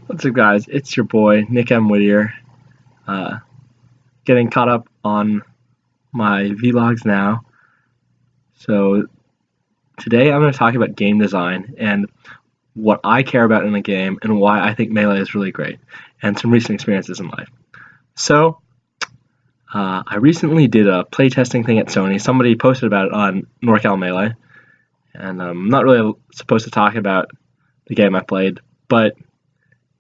What's up, guys? It's your boy, Nick M. Whittier, uh, getting caught up on my vlogs now. So, today I'm going to talk about game design and what I care about in a game and why I think Melee is really great, and some recent experiences in life. So, I recently did a playtesting thing at Sony. Somebody posted about it on NorCal Melee, and I'm not really supposed to talk about the game I played, but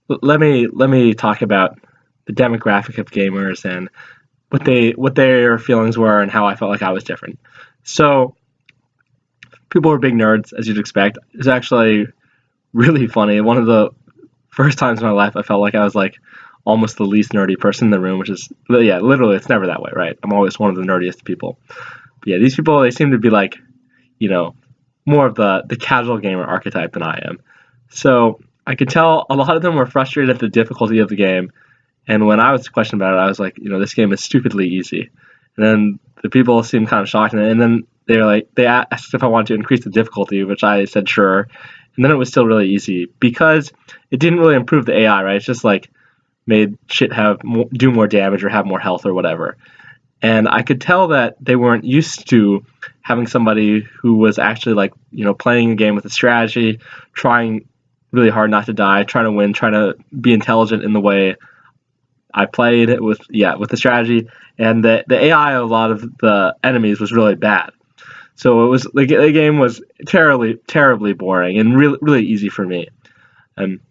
let me talk about the demographic of gamers and what their feelings were and how I felt like I was different. So people were big nerds, as you'd expect. It's actually really funny. One of the first times in my life I felt like I was like almost the least nerdy person in the room, which is, yeah, literally it's never that way, right? I'm always one of the nerdiest people. But yeah, these people, they seem to be like, more of the casual gamer archetype than I am. So I could tell a lot of them were frustrated at the difficulty of the game. And when I was questioned about it, I was like, this game is stupidly easy. And then the people seemed kind of shocked. And then they asked if I wanted to increase the difficulty, which I said sure. And then it was still really easy because it didn't really improve the AI, right? It's just like made shit do more damage or have more health or whatever. And I could tell that they weren't used to having somebody who was actually like, playing a game with a strategy, trying really hard not to die, trying to win, trying to be intelligent in the way I played with the strategy. And the AI of a lot of the enemies was really bad. So it was the game was terribly boring and really really easy for me. And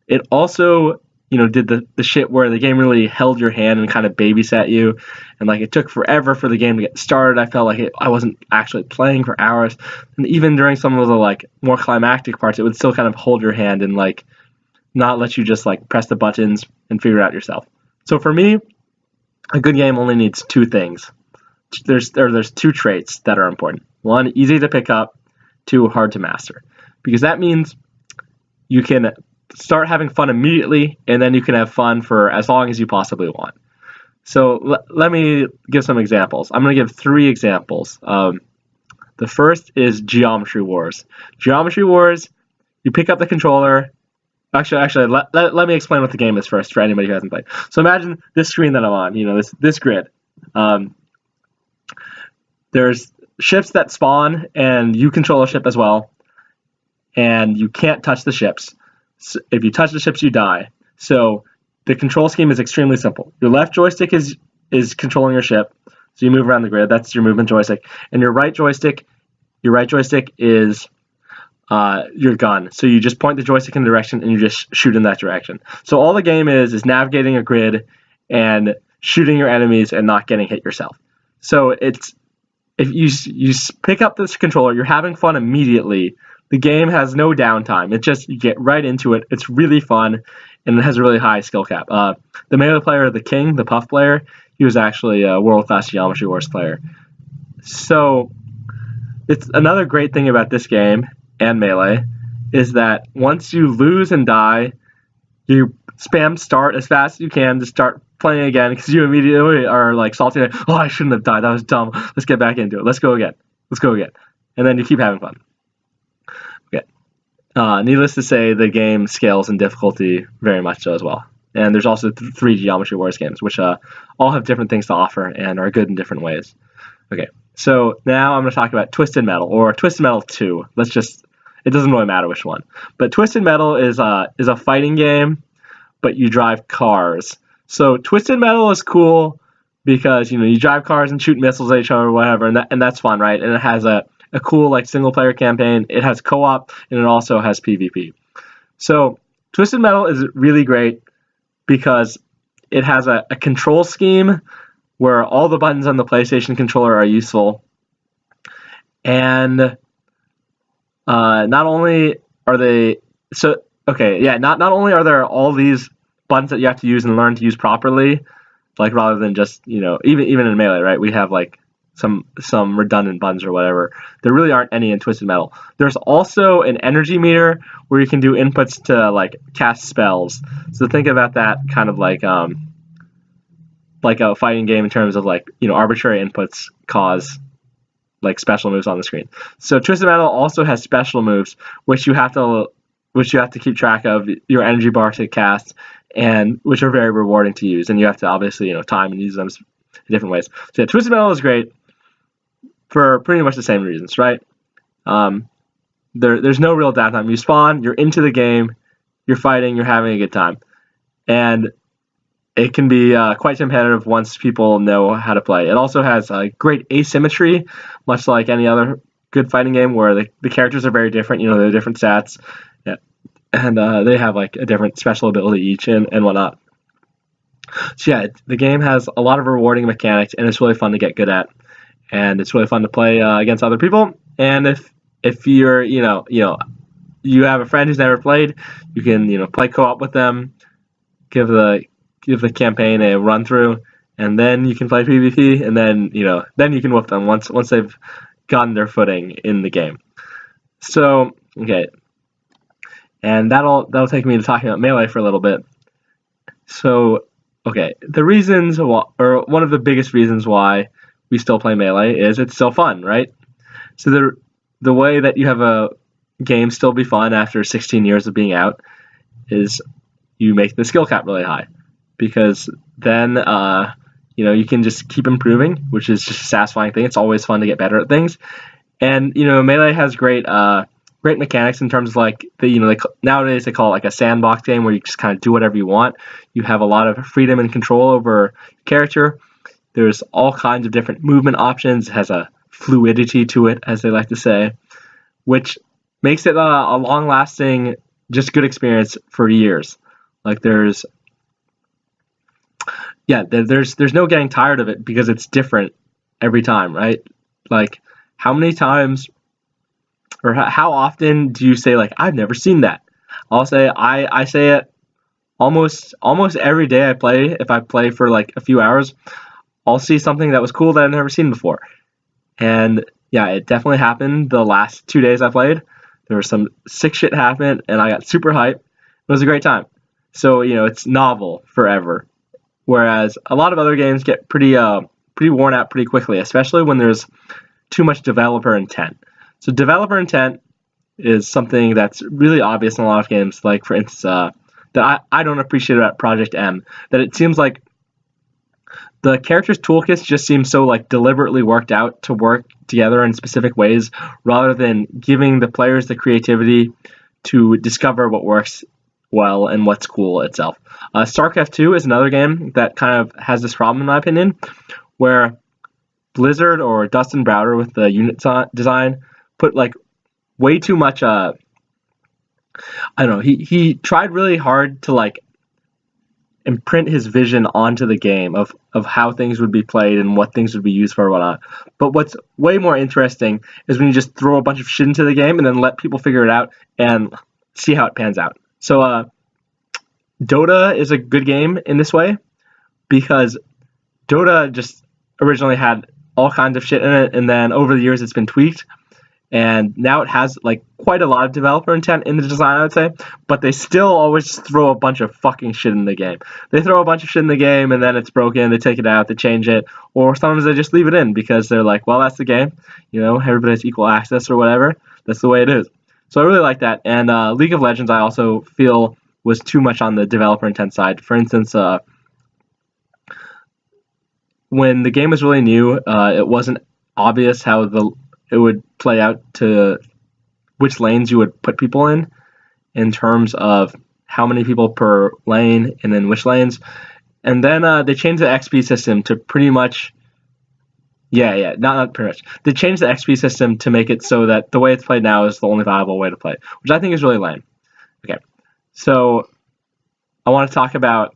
it also did the shit where the game really held your hand and kind of babysat you, and like it took forever for the game to get started. I felt like I wasn't actually playing for hours, and even during some of the like more climactic parts, it would still kind of hold your hand and like not let you just like press the buttons and figure it out yourself. So for me, a good game only needs two things. There's two traits that are important. One, easy to pick up. Two, hard to master, because that means you can start having fun immediately, and then you can have fun for as long as you possibly want. So let me give some examples. I'm going to give three examples. The first is Geometry Wars. Geometry Wars, you pick up the controller. Actually, let me explain what the game is first for anybody who hasn't played. So imagine this screen that I'm on, this grid. There's ships that spawn, and you control a ship as well, and you can't touch the ships. So if you touch the ships, you die. So the control scheme is extremely simple. Your left joystick is controlling your ship, so you move around the grid. That's your movement joystick. And your right joystick is your gun. So you just point the joystick in a direction and you just shoot in that direction. So all the game is navigating a grid and shooting your enemies and not getting hit yourself. So it's if you pick up this controller, you're having fun immediately. The game has no downtime. You get right into it. It's really fun, and it has a really high skill cap. The Melee player, the King, the Puff player, he was actually a world-class Geometry Wars player. So it's another great thing about this game and Melee is that once you lose and die, you spam start as fast as you can to start playing again, because you immediately are like salty, like, oh, I shouldn't have died. That was dumb. Let's get back into it. Let's go again. And then you keep having fun. Needless to say, the game scales in difficulty very much so as well. And there's also three Geometry Wars games, which all have different things to offer and are good in different ways. Okay, so now I'm going to talk about Twisted Metal, or Twisted Metal 2. It doesn't really matter which one. But Twisted Metal is a fighting game, but you drive cars. So Twisted Metal is cool because, you drive cars and shoot missiles at each other or whatever, and that's fun, right? And it has a cool like single player campaign. It has co-op, and it also has PvP. So Twisted Metal is really great because it has a control scheme where all the buttons on the PlayStation controller are useful. And not only are there all these buttons that you have to use and learn to use properly, like rather than just, even in Melee, right? We have like some redundant buttons or whatever. There really aren't any in Twisted Metal. There's also an energy meter where you can do inputs to like cast spells. So think about that kind of like a fighting game in terms of like, arbitrary inputs cause like special moves on the screen. So Twisted Metal also has special moves which you have to which you have to keep track of, your energy bar to cast, and which are very rewarding to use, and you have to obviously time and use them in different ways. So yeah, Twisted Metal is great for pretty much the same reasons, right? There's no real downtime. You spawn, you're into the game, you're fighting, you're having a good time, and it can be quite competitive once people know how to play. It also has great asymmetry, much like any other good fighting game, where the characters are very different. They're different stats, yeah, and they have like a different special ability each and whatnot. So yeah, the game has a lot of rewarding mechanics, and it's really fun to get good at, and it's really fun to play against other people. And if you're you have a friend who's never played, you can play co-op with them, give the campaign a run through, and then you can play PvP, and then you can whoop them once they've gotten their footing in the game. So okay, and that'll take me to talking about Melee for a little bit. So okay, the reasons or one of the biggest reasons why we still play Melee is it's still fun, right? So the way that you have a game still be fun after 16 years of being out is you make the skill cap really high, because then you can just keep improving, which is just a satisfying thing. It's always fun to get better at things, and Melee has great mechanics in terms of like nowadays they call it like a sandbox game where you just kind of do whatever you want. You have a lot of freedom and control over your character. There's all kinds of different movement options. It has a fluidity to it, as they like to say, which makes it a long-lasting, just good experience for years. Like there's no getting tired of it because it's different every time, right? Like how many times or how often do you say like I've never seen that? I'll say I say it almost every day I play. If I play for like a few hours, I'll see something that was cool that I've never seen before. And yeah, it definitely happened the last 2 days I played. There was some sick shit happened, and I got super hyped. It was a great time. So it's novel forever. Whereas a lot of other games get pretty worn out pretty quickly, especially when there's too much developer intent. So developer intent is something that's really obvious in a lot of games. Like for instance, that I don't appreciate about Project M. That it seems like the characters' toolkits just seem so like deliberately worked out to work together in specific ways, rather than giving the players the creativity to discover what works well and what's cool itself. StarCraft 2 is another game that kind of has this problem, in my opinion, where Blizzard or Dustin Browder with the unit design put like way too much. I don't know. He tried really hard to like imprint his vision onto the game of how things would be played and what things would be used for or whatnot. But what's way more interesting is when you just throw a bunch of shit into the game and then let people figure it out and see how it pans out. So Dota is a good game in this way, because Dota just originally had all kinds of shit in it, and then over the years it's been tweaked, and now it has like quite a lot of developer intent in the design, I would say, but they still always throw a bunch of fucking shit in the game. They throw a bunch of shit in the game and then it's broken, they take it out, they change it, or sometimes they just leave it in because they're like, well, that's the game, everybody has equal access or whatever, that's the way it is. So I really like that. And League of Legends I also feel was too much on the developer intent side. For instance, when the game was really new, it wasn't obvious how it would play out to which lanes you would put people in terms of how many people per lane and then which lanes. And then they changed the XP system to pretty much, not pretty much. They changed the XP system to make it so that the way it's played now is the only viable way to play, which I think is really lame. Okay, so I want to talk about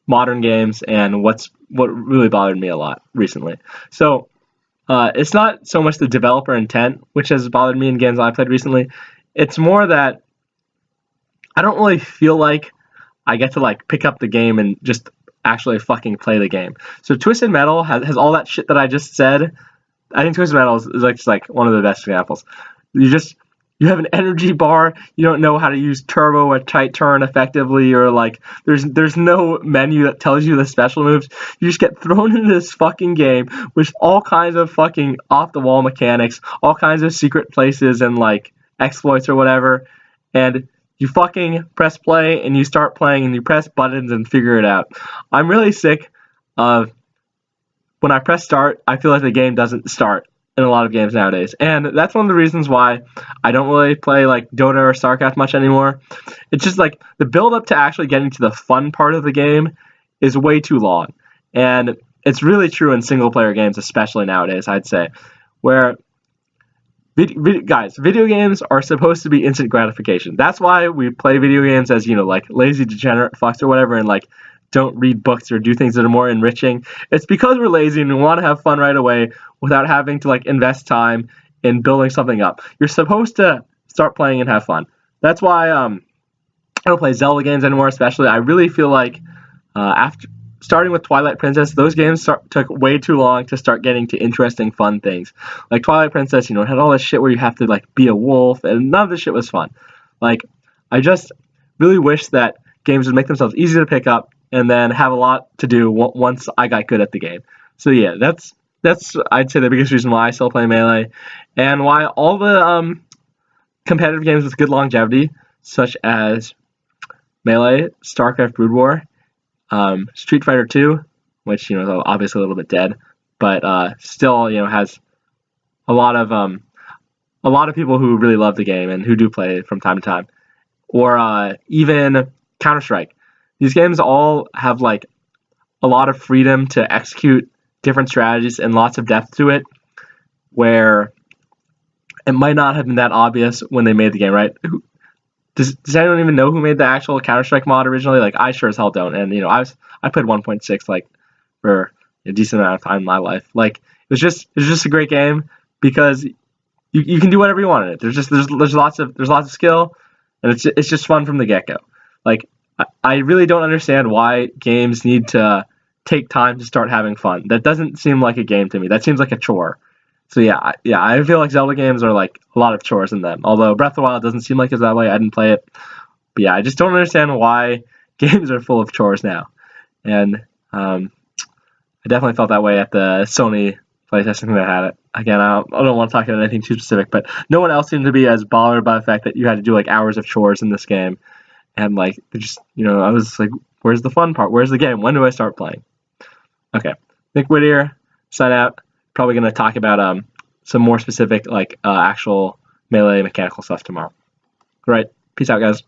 modern games and what really bothered me a lot recently. So it's not so much the developer intent which has bothered me in games I played recently. It's more that I don't really feel like I get to like pick up the game and just actually fucking play the game. So Twisted Metal has all that shit that I just said. I think Twisted Metal is like one of the best examples. You have an energy bar, you don't know how to use turbo or tight turn effectively, or like there's no menu that tells you the special moves. You just get thrown into this fucking game with all kinds of fucking off the wall mechanics, all kinds of secret places and like exploits or whatever, and you fucking press play and you start playing and you press buttons and figure it out. I'm really sick of when I press start, I feel like the game doesn't start in a lot of games nowadays. And that's one of the reasons why I don't really play like Dota or StarCraft much anymore. It's just like the build up to actually getting to the fun part of the game is way too long. And it's really true in single player games, especially nowadays, I'd say, where video games are supposed to be instant gratification. That's why we play video games as, like lazy degenerate fucks or whatever, and like don't read books or do things that are more enriching. It's because we're lazy and we want to have fun right away without having to like invest time in building something up. You're supposed to start playing and have fun. That's why I don't play Zelda games anymore, especially. I really feel like after starting with Twilight Princess, those games took way too long to start getting to interesting, fun things. Like Twilight Princess, it had all this shit where you have to like be a wolf, and none of this shit was fun. Like, I just really wish that games would make themselves easy to pick up and then have a lot to do once I got good at the game. So yeah, that's I'd say the biggest reason why I still play Melee, and why all the competitive games with good longevity, such as Melee, StarCraft, Brood War, Street Fighter 2, which is obviously a little bit dead, but still has a lot of people who really love the game and who do play it from time to time, or even Counter-Strike. These games all have like a lot of freedom to execute different strategies and lots of depth to it, where it might not have been that obvious when they made the game, right? Does anyone even know who made the actual Counter-Strike mod originally? Like, I sure as hell don't. And I played 1.6 like for a decent amount of time in my life. Like, it was just a great game because you can do whatever you want in it. There's lots of skill, and it's just fun from the get-go. Like, I really don't understand why games need to take time to start having fun. That doesn't seem like a game to me. That seems like a chore. So yeah, I feel like Zelda games are like a lot of chores in them. Although Breath of the Wild doesn't seem like it's that way. I didn't play it. But yeah, I just don't understand why games are full of chores now. And I definitely felt that way at the Sony PlayStation that had it. Again, I don't want to talk about anything too specific, but no one else seemed to be as bothered by the fact that you had to do like hours of chores in this game. And like, just, I was like, where's the fun part? Where's the game? When do I start playing? Okay, Nick Whittier, sign out. Probably going to talk about some more specific, like actual Melee mechanical stuff tomorrow. All right, peace out, guys.